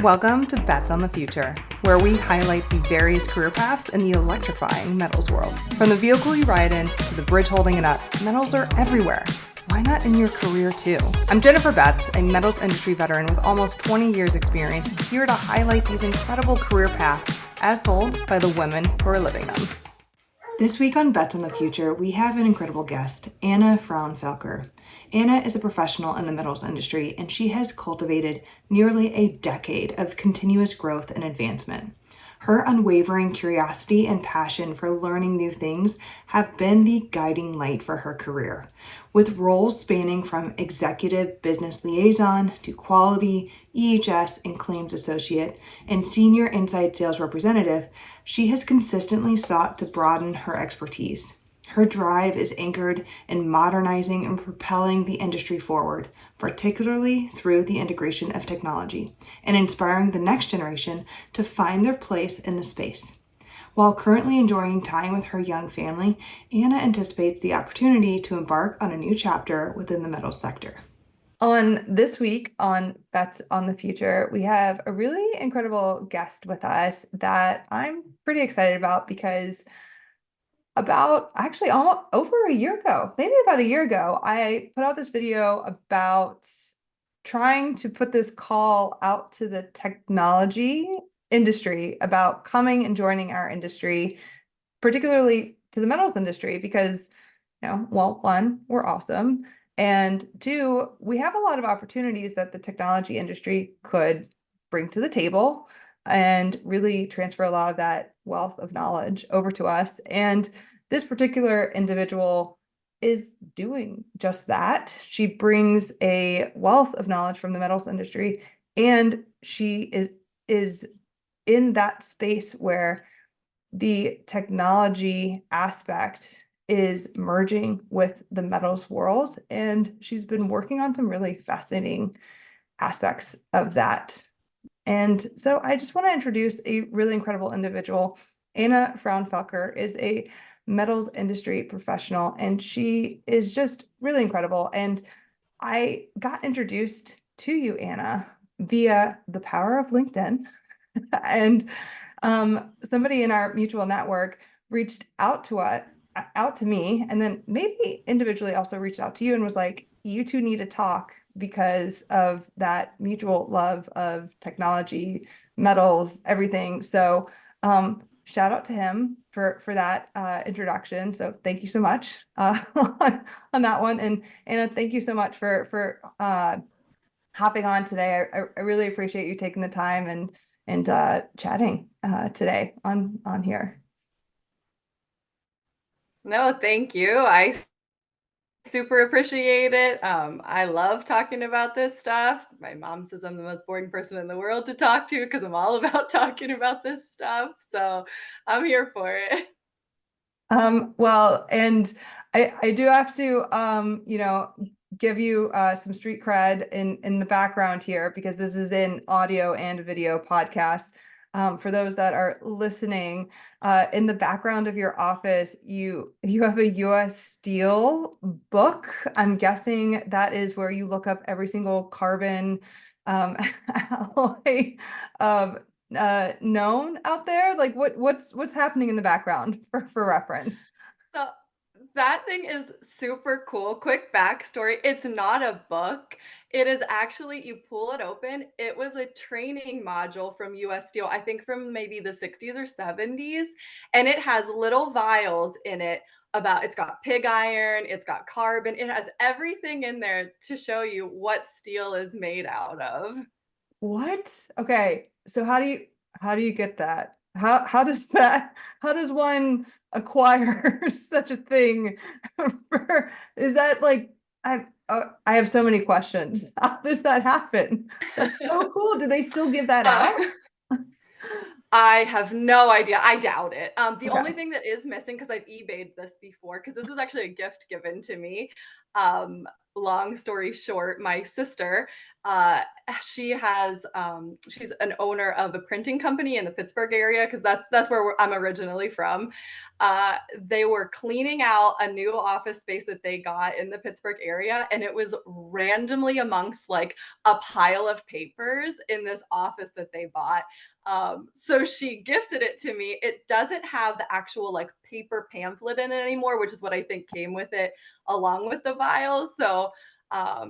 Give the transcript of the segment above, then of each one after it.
Welcome to Bets on the Future, where we highlight the various career paths in the electrifying metals world. From the vehicle you ride in to the bridge holding it up, metals are everywhere. Why not in your career too? I'm Jennifer Betts, a metals industry veteran with almost 20 years experience, here to highlight these incredible career paths as told by the women who are living them. This week on Bets on the Future, we have an incredible guest, Anna Frounfelker. Anna is a professional in the metals industry, and she has cultivated nearly a decade of continuous growth and advancement. Her unwavering curiosity and passion for learning new things have been the guiding light for her career. With roles spanning from executive business liaison to quality, EHS, and claims associate, and senior inside sales representative, she has consistently sought to broaden her expertise. Her drive is anchored in modernizing and propelling the industry forward, particularly through the integration of technology, and inspiring the next generation to find their place in the space. While currently enjoying time with her young family, Anna anticipates the opportunity to embark on a new chapter within the metals sector. On this week on Bets on the Future, we have a really incredible guest with us that I'm pretty excited about because almost over a year ago, maybe about a year ago, I put out this video about trying to put this call out to the technology industry about coming and joining our industry, particularly to the metals industry, because, one, we're awesome. And two, we have a lot of opportunities that the technology industry could bring to the table and really transfer a lot of that wealth of knowledge over to us. And this particular individual is doing just that. She brings a wealth of knowledge from the metals industry, and she is in that space where the technology aspect is merging with the metals world. And she's been working on some really fascinating aspects of that. And so I just want to introduce a really incredible individual. Anna Frounfelker is a metals industry professional, and she is just really incredible. And I got introduced to you, Anna, via the power of LinkedIn. And somebody in our mutual network reached out to me, and then maybe individually also reached out to you and was like, you two need to talk because of that mutual love of technology, metals, everything. So shout out to him for that introduction. So thank you so much on that one. And Anna, thank you so much for hopping on today. I really appreciate you taking the time and chatting today on here. No, thank you. I super appreciate it. I love talking about this stuff. My mom says I'm the most boring person in the world to talk to because I'm all about talking about this stuff. So I'm here for it. Well, and I do have to give you some street cred in the background here, because this is an audio and video podcast. For those that are listening, in the background of your office, you have a US Steel book. I'm guessing that is where you look up every single carbon alloy known out there. Like what's happening in the background for reference? So that thing is super cool. Quick backstory. It's not a book. It is actually, you pull it open. It was a training module from US Steel, I think from maybe the 60s or 70s. And it has little vials in it about, it's got pig iron, it's got carbon, it has everything in there to show you what steel is made out of. What? Okay. So how do you get that? How does one acquire such a thing? Is that like I have so many questions. How does that happen? That's so cool. Do they still give that Uh, out? I have no idea. I doubt it. The only Okay. thing that is missing, because I've eBayed this before, because this was actually a gift given to me. Long story short, my sister Uh, she's an owner of a printing company in the Pittsburgh area because that's where I'm originally from. They were cleaning out a new office space that they got in the Pittsburgh area, and it was randomly amongst like a pile of papers in this office that they bought. So she gifted it to me. It doesn't have the actual like paper pamphlet in it anymore, which is what I think came with it along with the vials. So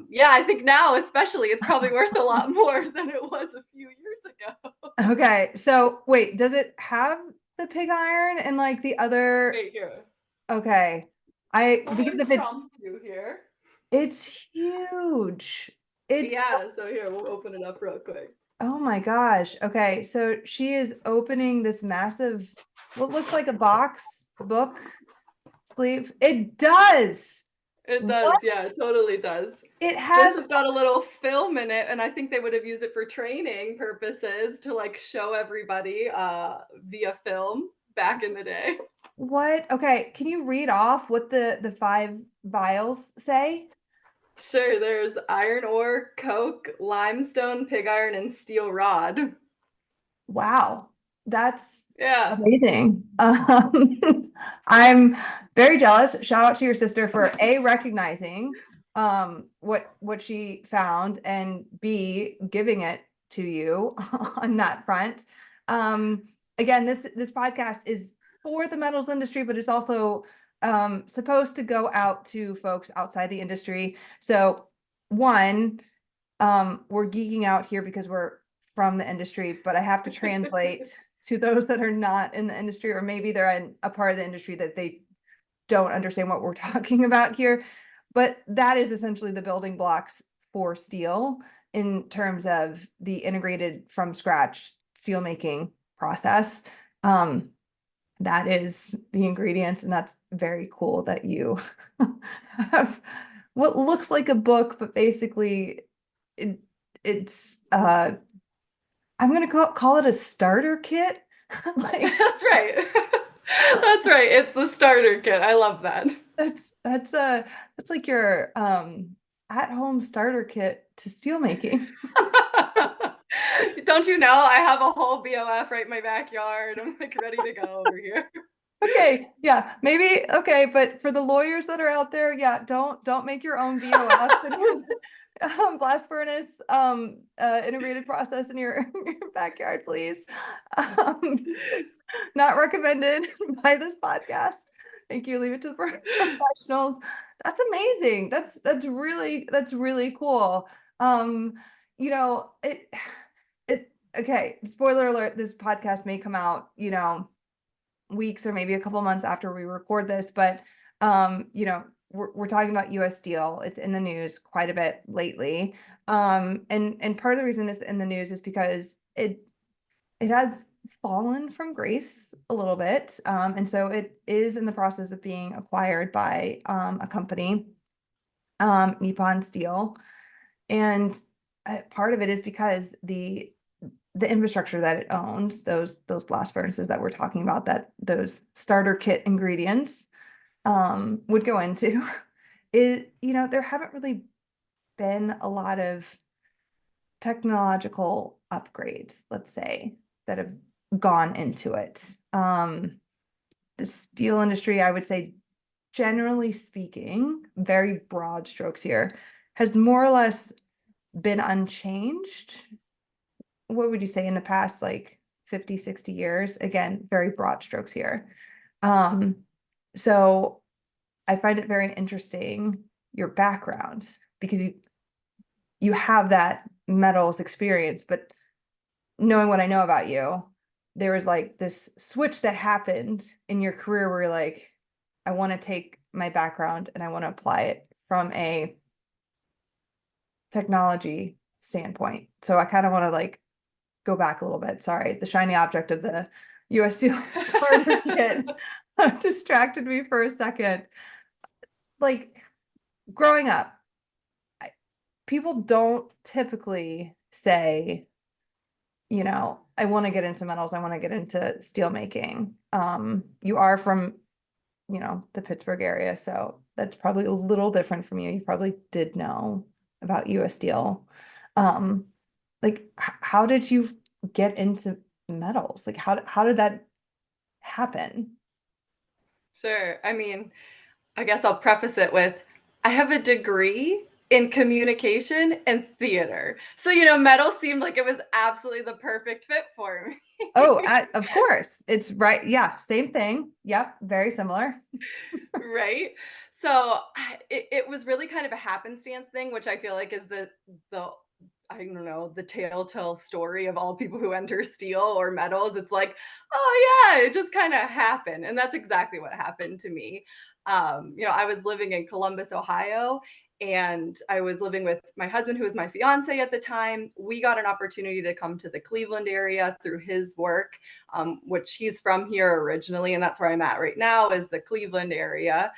yeah, I think now especially it's probably worth a lot more than it was a few years ago. Okay, so wait, does it have the pig iron and like the other? Wait here. Okay, Let because me if it prompt you here. it's huge. It's Yeah, so here we'll open it up real quick. oh my gosh. Okay, so she is opening this massive, what looks like a box book sleeve. It does. It does, What? yeah, it totally does. It This has has got a little film in it, and I think they would have used it for training purposes to like show everybody via film back in the day. what? Okay, can you read off what the five vials say? Sure, there's iron ore, coke, limestone, pig iron, and steel rod. Wow, that's Yeah. amazing. I'm very jealous. Shout out to your sister for A, recognizing what she found, and B, giving it to you on that front. Um, again, this podcast is for the metals industry, but it's also supposed to go out to folks outside the industry. So one, we're geeking out here because we're from the industry, but I have to translate to those that are not in the industry, or maybe they're in a part of the industry that they don't understand what we're talking about here. But that is essentially the building blocks for steel in terms of the integrated from scratch steel making process. That is the ingredients, and that's very cool that you have what looks like a book, but basically it, it's I'm gonna call it a starter kit. Like That's right. That's right. It's the starter kit. I love that. that's like your at-home starter kit to steel making. Don't you know? I have a whole BOF right in my backyard. I'm like ready to go over here. Okay, yeah, maybe okay, but for the lawyers that are out there, yeah, don't make your own BOF and your blast furnace integrated process in your, your backyard, please. Um, not recommended by this podcast. Thank you. Leave it to the professionals. That's amazing. That's really cool. Um, you know, it okay, spoiler alert, this podcast may come out, you know, weeks or maybe a couple months after we record this, but you know, we're talking about US Steel. It's in the news quite a bit lately. And part of the reason it's in the news is because it has fallen from grace a little bit. And so it is in the process of being acquired by a company, Nippon Steel. And part of it is because the infrastructure that it owns, those blast furnaces that we're talking about, that those starter kit ingredients would go into, is, you know, there haven't really been a lot of technological upgrades, let's say, that have gone into it. The steel industry, I would say, generally speaking, very broad strokes here, has more or less been unchanged. What would you say in the past, like 50, 60 years? Again, very broad strokes here. Um, so I find it very interesting, your background, because you have that metals experience, but knowing what I know about you, there was like this switch that happened in your career where you're like, I want to take my background and I want to apply it from a technology standpoint. So I kind of want to like go back a little bit. Sorry, the shiny object of the US Steel starter kit distracted me for a second. Like growing up, people don't typically say, you know, I want to get into metals, I want to get into steel making. You are from, you know, the Pittsburgh area, so that's probably a little different from you. You probably did know about US Steel. Um, like how did you get into metals? Like how did that happen? Sure. I mean, I guess I'll preface it with I have a degree in communication and theater. So, metal seemed like it was absolutely the perfect fit for Oh, me. of course. It's right. Yeah, same thing. Yep, very similar. Right? So it was really kind of a happenstance thing, which I feel like is the I don't know, the telltale story of all people who enter steel or metals. It's like, oh yeah, it just kind of happened. And that's exactly what happened to me. I was living in Columbus, Ohio, and I was living with my husband, who was my fiance at the time. We got an opportunity to come to the Cleveland area through his work, which he's from here originally, and that's where I'm at right now, is the Cleveland area.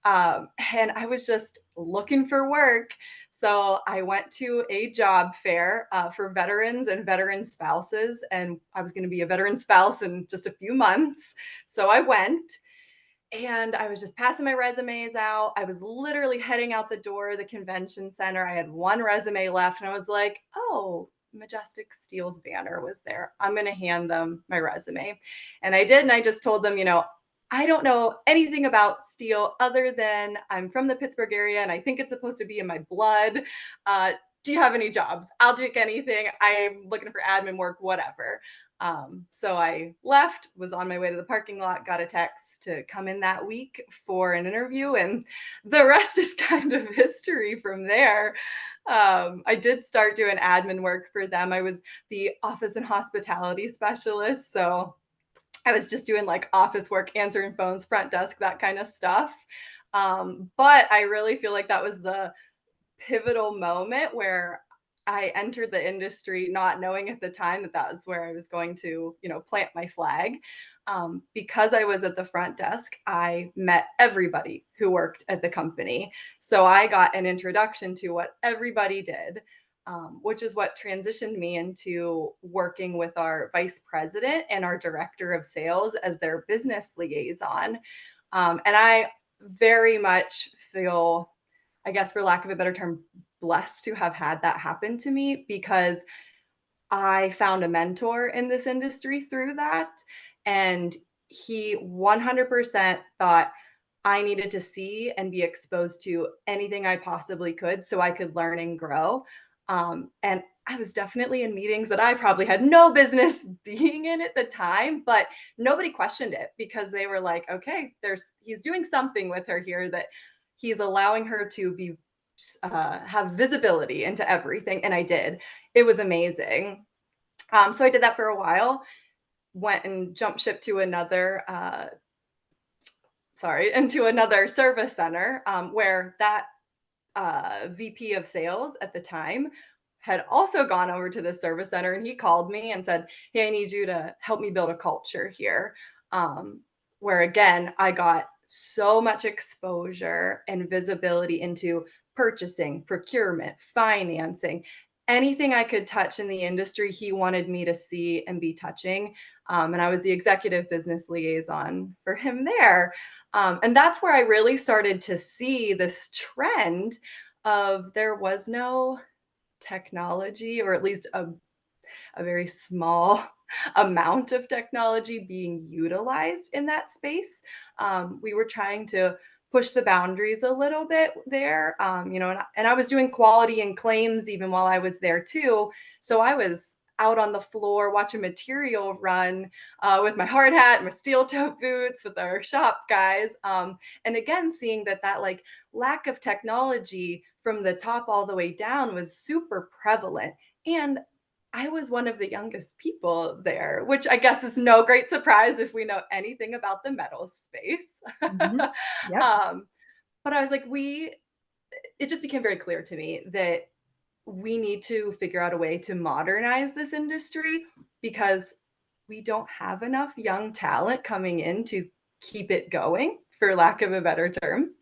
And I was just looking for work. So I went to a job fair for veterans and veteran spouses, and I was going to be a veteran spouse in just a few months. So I went and I was just passing my resumes out. I was literally heading out the door of the convention center. I had one resume left, and I was like, oh, Majestic Steel's banner was there. I'm going to hand them my resume. And I did. And I just told them, I don't know anything about steel other than I'm from the Pittsburgh area and I think it's supposed to be in my blood. Do you have any jobs? I'll take anything. I'm looking for admin work, whatever. So I left, was on my way to the parking lot, got a text to come in that week for an interview, and the rest is kind of history from there. I did start doing admin work for them. I was the office and hospitality specialist. So I was just doing like office work, answering phones, front desk, that kind of stuff. But I really feel like that was the pivotal moment where I entered the industry not knowing at the time that that was where I was going to, plant my flag. Because I was at the front desk, I met everybody who worked at the company. So I got an introduction to what everybody did, which is what transitioned me into working with our vice president and our director of sales as their business liaison. And I very much feel, I guess, for lack of a better term, blessed to have had that happen to me, because I found a mentor in this industry through that. And he 100% thought I needed to see and be exposed to anything I possibly could so I could learn and grow. And I was definitely in meetings that I probably had no business being in at the time, but nobody questioned it because they were like, okay, he's doing something with her here, that he's allowing her to be have visibility into everything. And I did. It was amazing. So I did that for a while, went and jumped ship to into another service center, where that VP of sales at the time had also gone over to the service center, and he called me and said, hey, I need you to help me build a culture here. Where again, I got so much exposure and visibility into purchasing, procurement, financing, anything I could touch in the industry. He wanted me to see and be touching. And I was the executive business liaison for him there. And that's where I really started to see this trend of there was no technology, or at least a very small amount of technology being utilized in that space. We were trying to push the boundaries a little bit there, and I was doing quality and claims even while I was there too. So I was out on the floor watching material run with my hard hat, my steel toe boots, with our shop guys, and again seeing that like lack of technology from the top all the way down was super prevalent. And I was one of the youngest people there, which I guess is no great surprise if we know anything about the metals space. Mhm. Yep. um, but I was like, it just became very clear to me that we need to figure out a way to modernize this industry, because we don't have enough young talent coming in to keep it going, for lack of a better term.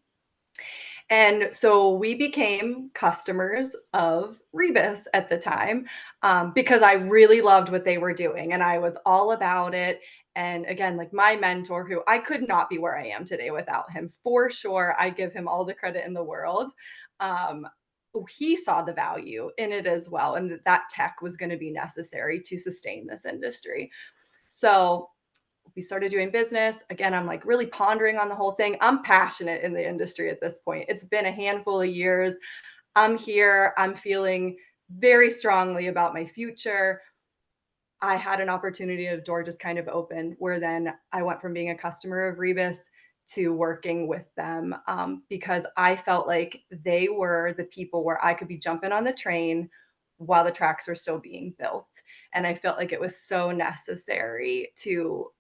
And so we became customers of Rebus at the time, because I really loved what they were doing and I was all about it. And again, like my mentor, who I could not be where I am today without him, for sure, I give him all the credit in the world. Um, he saw the value in it as well, and that tech was going to be necessary to sustain this industry. So we started doing business. Again, I'm like really pondering on the whole thing. I'm passionate in the industry at this point. It's been a handful of years. I'm here. I'm feeling very strongly about my future. I had an opportunity, a door just kind of opened where then I went from being a customer of Rebus to working with them, because I felt like they were the people where I could be jumping on the train while the tracks were still being built. And I felt like it was so necessary to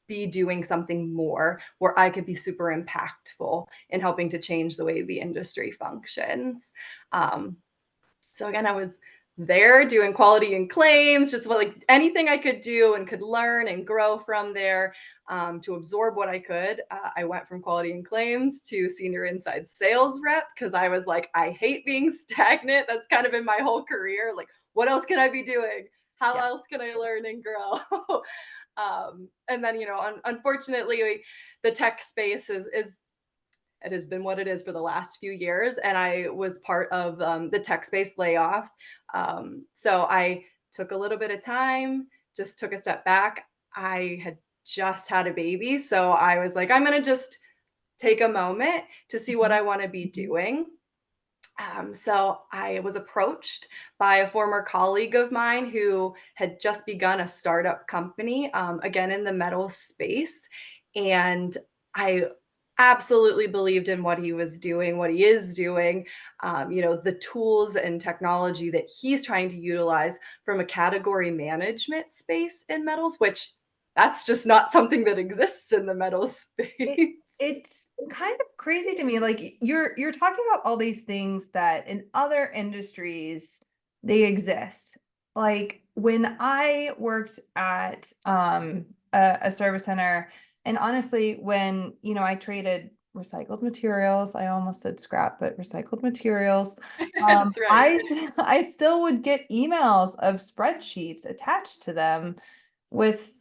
be doing something more where I could be super impactful in helping to change the way the industry functions. So again, I was there doing quality and claims, just like anything I could do and could learn and grow from there, to absorb what I could. I went from quality and claims to senior inside sales rep because I was like, I hate being stagnant. That's kind of been my whole career. Like, what else can I be doing? How Yeah. else can I learn and grow? And then, unfortunately, the tech space is it has been what it is for the last few years. And I was part of the tech space layoff. So I took a little bit of time, just took a step back. I had just had a baby. So I was like, I'm going to just take a moment to see what Mhm. I want to be Mhm. doing. So I was approached by a former colleague of mine who had just begun a startup company, again in the metal space. And I absolutely believed in what he was doing, what he is doing, the tools and technology that he's trying to utilize from a category management space in metals, which that's just not something that exists in the metal It space. it's kind of crazy to me. Like you're talking about all these things that in other industries they exist. Like when I worked at a service center, and honestly, when I traded recycled materials, I almost said scrap, but recycled materials. That's right. I still would get emails of spreadsheets attached to them with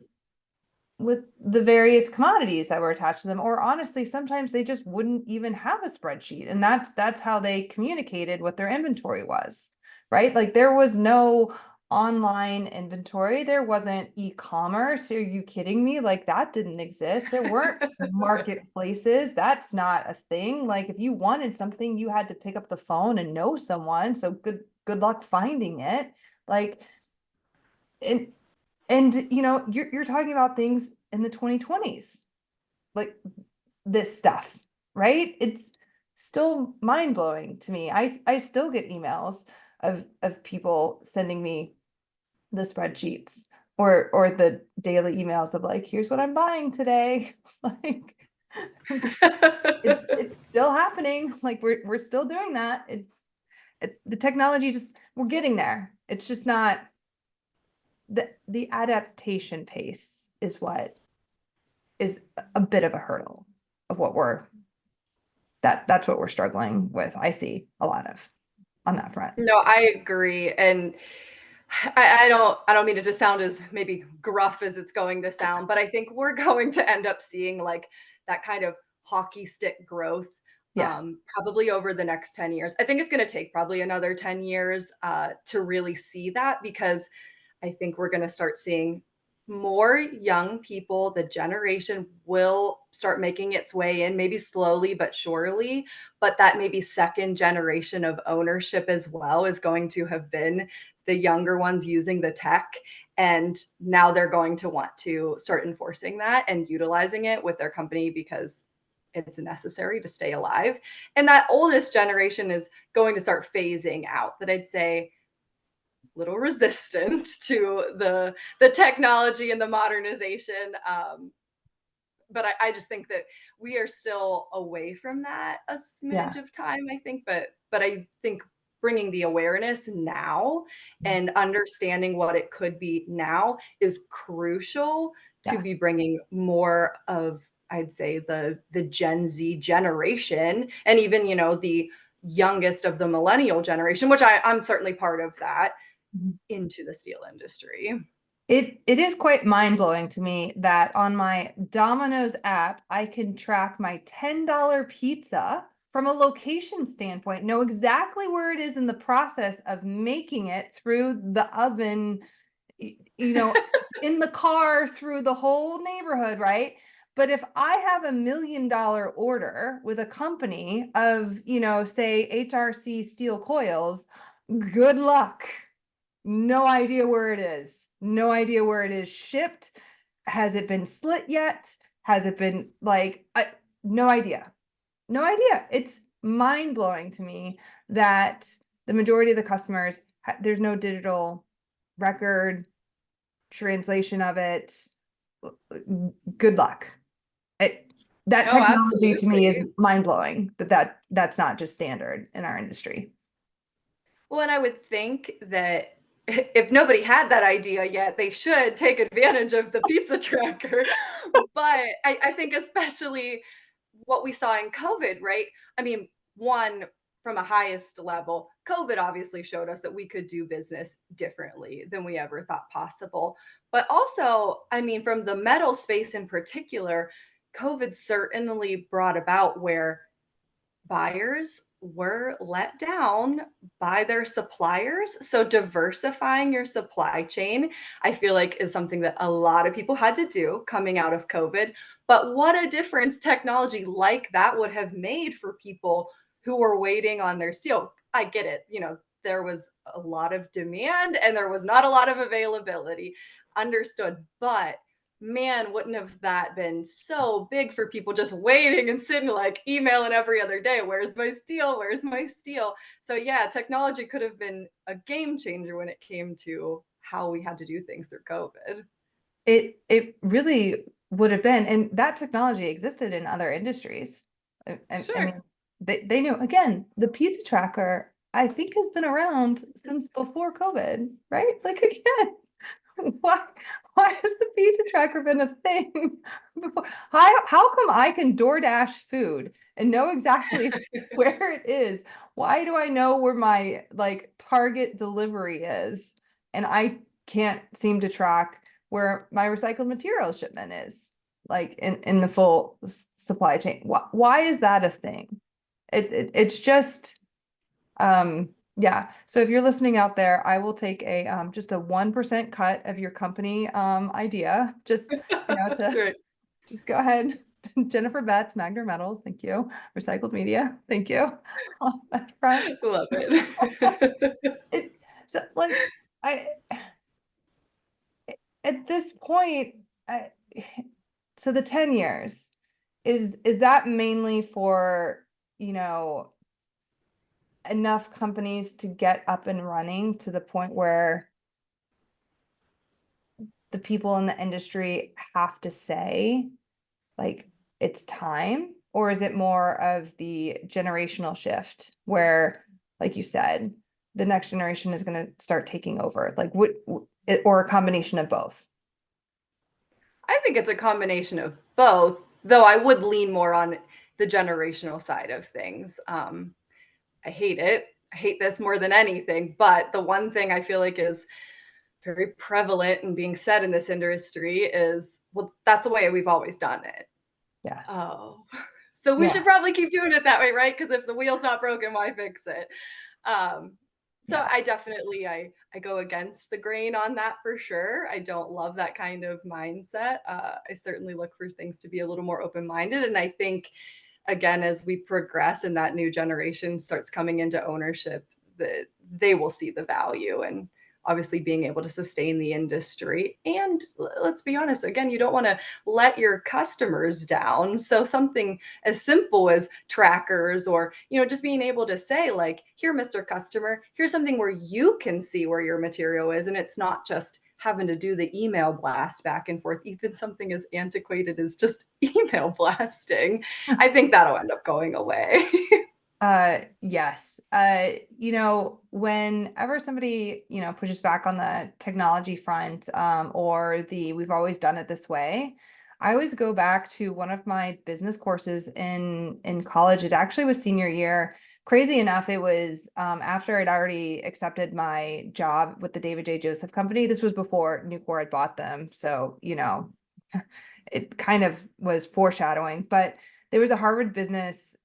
the various commodities that were attached to them, or honestly sometimes they just wouldn't even have a spreadsheet, and that's how they communicated what their inventory was, right? Like there was no online inventory, there wasn't e-commerce. Are you kidding me? Like that didn't exist. There weren't marketplaces. That's not a thing. Like if you wanted something you had to pick up the phone and know someone, so good luck finding it. Like, and you're talking about things in the 2020s, like this stuff, right? It's still mind-blowing to me. I still get emails of people sending me the spreadsheets or the daily emails of like, here's what I'm buying today. Like it's still happening. Like we're still doing that. The technology, just we're getting there. It's just not the adaptation pace is what is a bit of a hurdle of what that's what we're struggling with. I see a lot of on that front. No, I agree, and I don't mean it to sound as maybe gruff as it's going to sound, but I think we're going to end up seeing like that kind of hockey stick growth, Yeah. probably over the next 10 years. I think it's going to take probably another 10 years to really see that, because I think we're going to start seeing more young people. The generation will start making its way in, maybe slowly but surely. But that maybe second generation of ownership as well is going to have been the younger ones using the tech. And now they're going to want to start enforcing that and utilizing it with their company because it's necessary to stay alive. And that oldest generation is going to start phasing out. That I'd say little resistant to the technology and the modernization. But I just think that we are still away from that a smidge Yeah. of time, I think. But I think bringing the awareness now and understanding what it could be now is crucial to Yeah. be bringing more of, I'd say, the Gen Z generation, and even the youngest of the millennial generation, which I'm certainly part of that, Mhm. into the steel industry. It is quite mind-blowing to me that on my Domino's app, I can track my $10 pizza from a location standpoint, know exactly where it is in the process of making it through the oven, you know, in the car, through the whole neighborhood, right? But if I have $1 million order with a company of, say HRC steel coils, good luck. No idea where it is. No idea where it is shipped. Has it been slit yet? Has it been no idea. No idea. It's mind blowing to me that the majority of the customers, there's no digital record, translation of it. Good luck. That No, technology to me is absolutely. mind blowing that's not just standard in our industry. Well, and I would think that if nobody had that idea yet, they should take advantage of the pizza tracker. But I think especially what we saw in COVID, right? I mean, one, from a highest level, COVID obviously showed us that we could do business differently than we ever thought possible. But also, I mean, from the metal space in particular, COVID certainly brought about where buyers were let down by their suppliers. So diversifying your supply chain, I feel like is something that a lot of people had to do coming out of COVID. But what a difference technology like that would have made for people who were waiting on their steel. I get it, there was a lot of demand and there was not a lot of availability. Understood. But man, wouldn't have that been so big for people just waiting and sitting like emailing every other day, where's my steel? Where's my steel? So yeah, technology could have been a game changer when it came to how we had to do things through COVID. It really would have been, and that technology existed in other industries. I Sure. mean, they knew, again, the pizza tracker, I think, has been around since before COVID, right? Like, again, why why has the pizza tracker been a thing before? How come I can DoorDash food and know exactly where it is? Why do I know where my Target delivery is? And I can't seem to track where my recycled materials shipment is, like in the full supply chain. Why is that a thing? It's just yeah. So if you're listening out there, I will take a just a 1% cut of your company idea. Just, That's to right. just go ahead. Jennifer Betts, Magner Metals, thank you. Recycled media, thank you. On that front. Love it. It so I at this point, I, so the 10 years is that mainly for, you know, enough companies to get up and running to the point where the people in the industry have to say, like, it's time? Or is it more of the generational shift where, like you said, the next generation is going to start taking over? Like, or a combination of both? I think it's a combination of both, though I would lean more on the generational side of things. I hate it. I hate this more than anything. But the one thing I feel like is very prevalent and being said in this industry is, well, that's the way we've always done it. Yeah. Oh, so we should Yeah. probably keep doing it that way, right? Because if the wheel's not broken, why fix it? Um, so Yeah. I definitely I go against the grain on that for sure. I don't love that kind of mindset. I certainly look for things to be a little more open minded, and I think again as we progress and that new generation starts coming into ownership, that they will see the value and obviously being able to sustain the industry. And let's be honest, again, you don't want to let your customers down. So something as simple as trackers or, just being able to say like, here, Mr. Customer, here's something where you can see where your material is. And it's not just having to do the email blast back and forth, even something as antiquated as just email blasting. I think that'll end up going away. Yes. Whenever somebody, pushes back on the technology front, or we've always done it this way, I always go back to one of my business courses in college. It actually was senior year. Crazy enough, it was after I'd already accepted my job with the David J. Joseph Company. This was before Nucor had bought them. So, it kind of was foreshadowing, but there was a Harvard business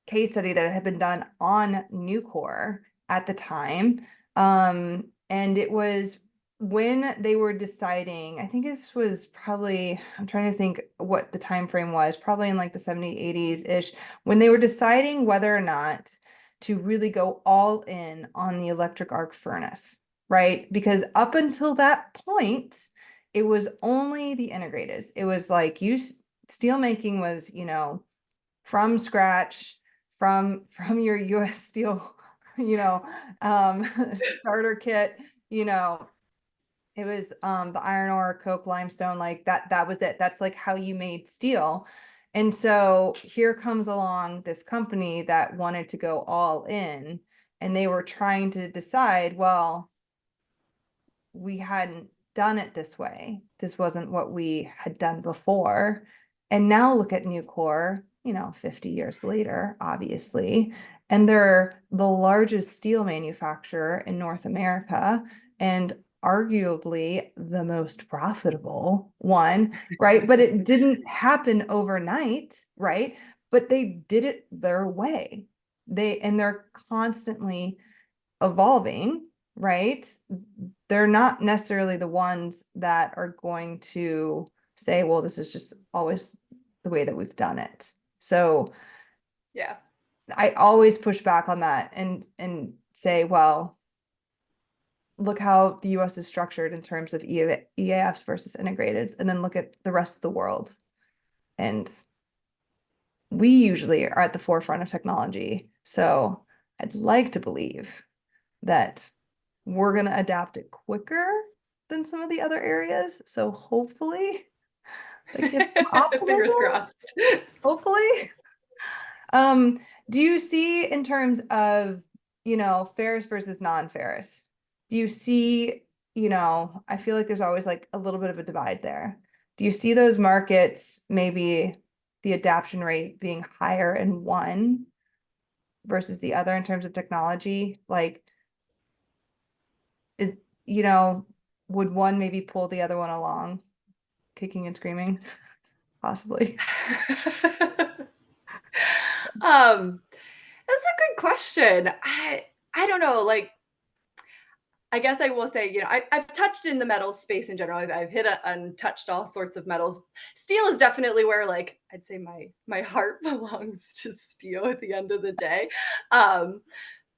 case study that had been done on Nucor at the time. And it was when they were deciding, I think this was probably, I'm trying to think what the time frame was, probably in like the 70s, 80s ish, when they were deciding whether or not to really go all in on the electric arc furnace, right? Because up until that point, it was only the integrateds. It was like steel making was, from scratch, from your US Steel, starter kit, it was the iron ore, coke, limestone, like that was it. That's like how you made steel. And so here comes along this company that wanted to go all in, and they were trying to decide, well, we hadn't done it this way. This wasn't what we had done before. And now look at Nucor, 50 years later, obviously. And they're the largest steel manufacturer in North America and arguably the most profitable one, right? But it didn't happen overnight, right? But they did it their way. They're constantly evolving, right? They're not necessarily the ones that are going to say, well, this is just always the way that we've done it. So Yeah. I always push back on that and say, well, look how the US is structured in terms of EAFs versus integrateds, and then look at the rest of the world. And we usually are at the forefront of technology. So I'd like to believe that we're going to adapt it quicker than some of the other areas. So hopefully that gives some Fingers optimism. crossed. Hopefully. Um, do you see in terms of, ferrous versus non-ferrous? Do you see, I feel like there's always like a little bit of a divide there. Do you see those markets, maybe the adoption rate being higher in one versus the other in terms of technology? Like, is, you know, would one maybe pull the other one along, kicking and screaming? Possibly. um, that's a good question. I don't know, like I guess I will say, I've touched in the metals space in general. I've hit and touched all sorts of metals. Steel is definitely where, like, I'd say my heart belongs to steel at the end of the day. Um,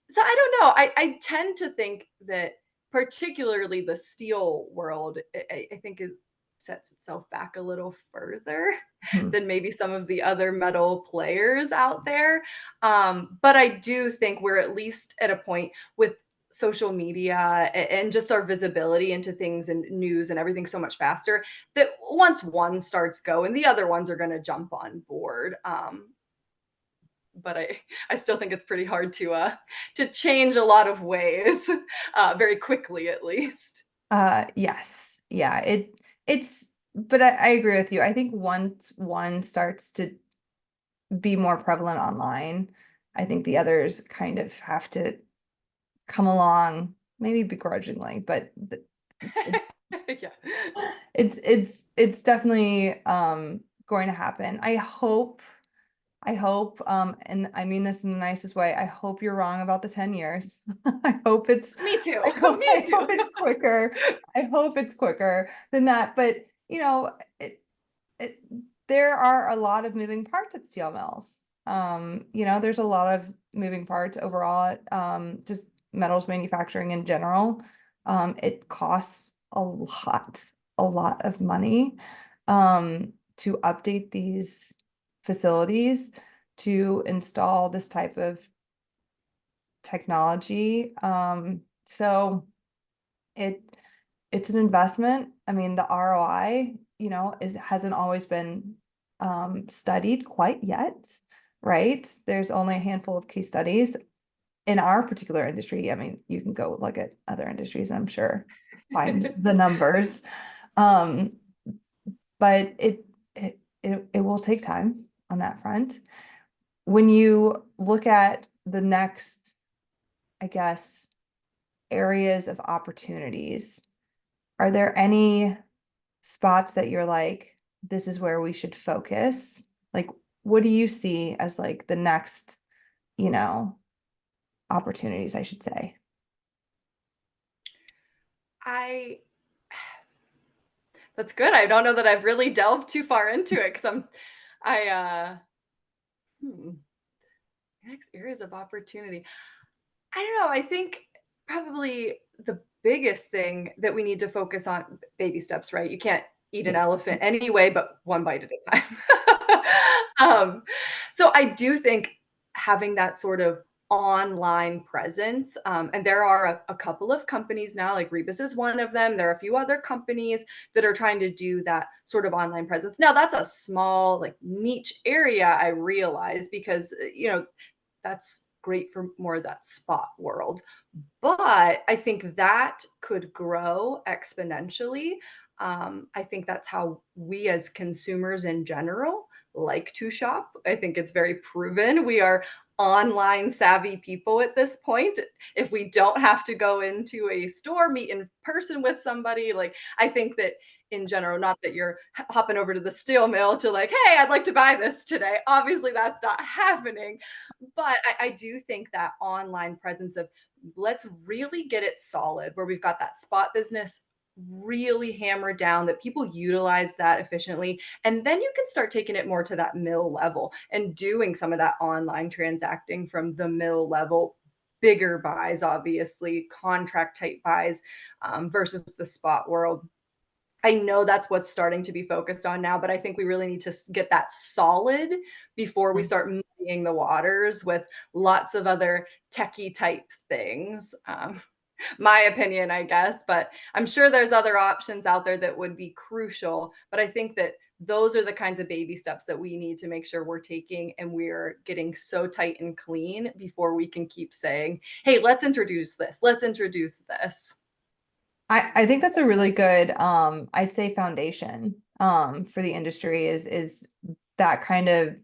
so I don't know. I tend to think that particularly the steel world, I think it sets itself back a little further Hmm. than maybe some of the other metal players out there. But I do think we're at least at a point with social media and just our visibility into things and news and everything so much faster that once one starts going, the other ones are going to jump on board. But I still think it's pretty hard to change a lot of ways very quickly, at least. Yes. Yeah, it's but I agree with you. I think once one starts to be more prevalent online, I think the others kind of have to come along, maybe begrudgingly, but Yeah. it's definitely going to happen. I hope, and I mean this in the nicest way, I hope you're wrong about the 10 years. I hope it's Me too. I hope Me I hope too. it's quicker. I hope it's quicker than that. But it, there are a lot of moving parts at steel mills. There's a lot of moving parts overall at just metals manufacturing in general. It costs a lot of money to update these facilities to install this type of technology. So it it's an investment. I mean, the ROI, hasn't always been studied quite yet, right? There's only a handful of case studies in our particular industry. I mean, you can go look at other industries, I'm sure, find the numbers. Um, but it will take time on that front. When you look at the next, I guess, areas of opportunities, are there any spots that you're like, this is where we should focus? Like, what do you see as like the next you know, opportunities, I should say. I That's good. I don't know that I've really delved too far into it because I hmm, next areas of opportunity. I don't know. I think probably the biggest thing that we need to focus on baby steps, right? You can't eat an Yeah. elephant anyway, but one bite at a time. So I do think having that sort of online presence, and there are a couple of companies now, like Rebus is one of them. There are a few other companies that are trying to do that sort of online presence. Now that's a small, like niche area, I realize, because that's great for more of that spot world. But I think that could grow exponentially. I think that's how we as consumers in general like to shop. I think it's very proven. We are online savvy people at this point. If we don't have to go into a store, meet in person with somebody, like I think that in general, not that you're hopping over to the steel mill to like, hey, I'd like to buy this today. Obviously, that's not happening. But I do think that online presence of let's really get it solid where we've got that spot business really hammered down that people utilize that efficiently, and then you can start taking it more to that mill level and doing some of that online transacting from the mill level, bigger buys, obviously contract type buys, versus the spot world. I know that's what's starting to be focused on now, but I think we really need to get that solid before we start muddying the waters with lots of other techie type things. My opinion, I guess, but I'm sure there's other options out there that would be crucial. But I think that those are the kinds of baby steps that we need to make sure we're taking and we're getting so tight and clean before we can keep saying, hey, let's introduce this, let's introduce this. I think that's a really good I'd say foundation for the industry is that kind of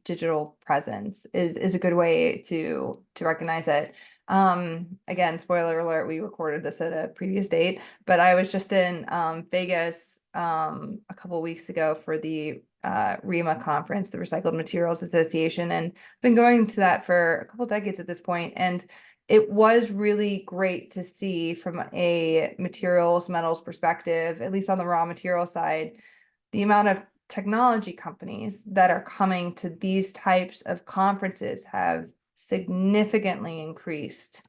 digital presence is a good way to recognize it. Again, spoiler alert, we recorded this at a previous date, but I was just in Vegas a couple weeks ago for the REMA conference, the Recycled Materials Association, and I've been going to that for a couple decades at this point, and it was really great to see from a materials, metals perspective, at least on the raw material side, the amount of technology companies that are coming to these types of conferences have significantly increased,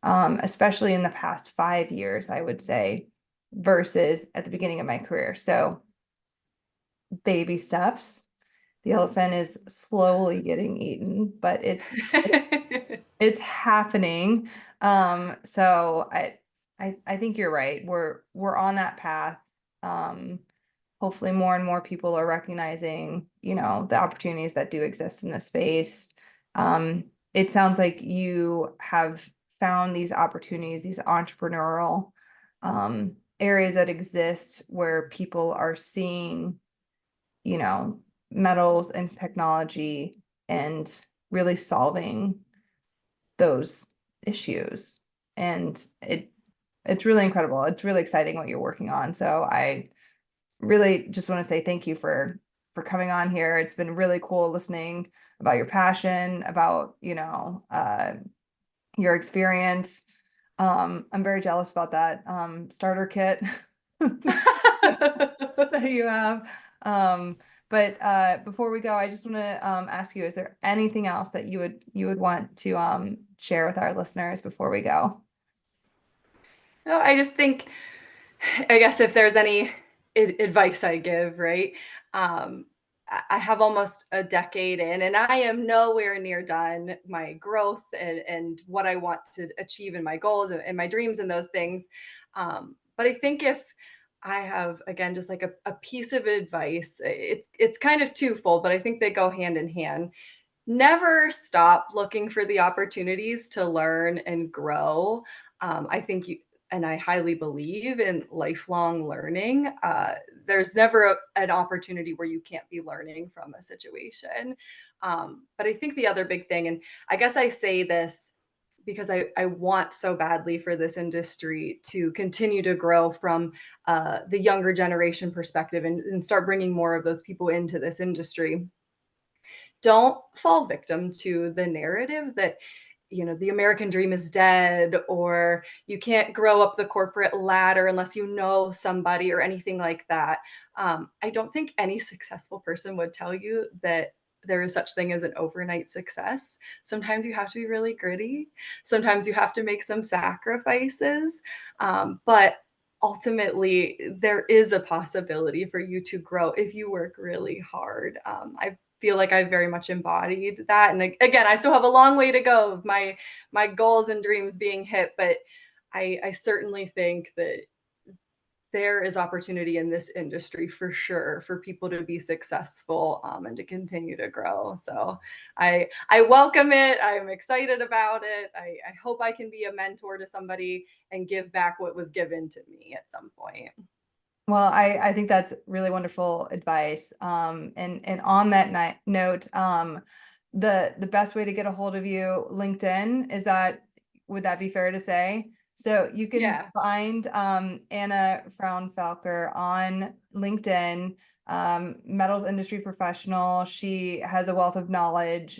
especially in the past 5 years, I would say, versus at the beginning of my career. So, baby steps. The elephant is slowly getting eaten, but it's happening. So I think you're right. We're on that path. Um, Hopefully more and more people are recognizing, the opportunities that do exist in this space. It sounds like you have found these opportunities, these entrepreneurial areas that exist where people are seeing, you know, metals and technology and really solving those issues. And it's really incredible. It's really exciting what you're working on. So I really just want to say thank you for coming on here. It's been really cool listening about your passion, about, your experience. I'm very jealous about that starter kit that you have. But before we go, I just want to ask you, is there anything else that you would want to share with our listeners before we go? No, I just think, I guess if there's any advice I give, right? I have almost a decade in, and I am nowhere near done my growth and what I want to achieve in my goals and my dreams and those things. But I think if I have, again, just like a piece of advice, it's kind of twofold, but I think they go hand in hand. Never stop looking for the opportunities to learn and grow. I think you, and I highly believe in lifelong learning. There's never an opportunity where you can't be learning from a situation. But I think the other big thing, and I guess I say this because I want so badly for this industry to continue to grow from the younger generation perspective and start bringing more of those people into this industry. don't fall victim to the narrative that the American dream is dead, or you can't grow up the corporate ladder unless you know somebody or anything like that. I don't think any successful person would tell you that there is such thing as an overnight success. Sometimes you have to be really gritty. Sometimes you have to make some sacrifices. But ultimately, there is a possibility for you to grow if you work really hard. I feel like I very much embodied that. And again, I still have a long way to go of my goals and dreams being hit, but I certainly think that there is opportunity in this industry for sure for people to be successful, and to continue to grow. So I welcome it. I'm excited about it. I hope I can be a mentor to somebody and give back what was given to me at some point. Well, I think that's really wonderful advice. And on that note, the best way to get a hold of you, LinkedIn, would that be fair to say? So you can Yeah. find Anna Frounfelker on LinkedIn, metals industry professional. She has a wealth of knowledge.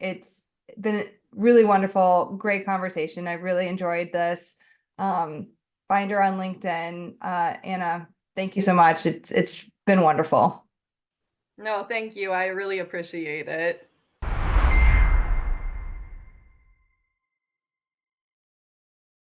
It's been really wonderful, great conversation. I really enjoyed this. Um, Find her on LinkedIn. Anna, thank you so much. It's been wonderful. No, thank you. I really appreciate it.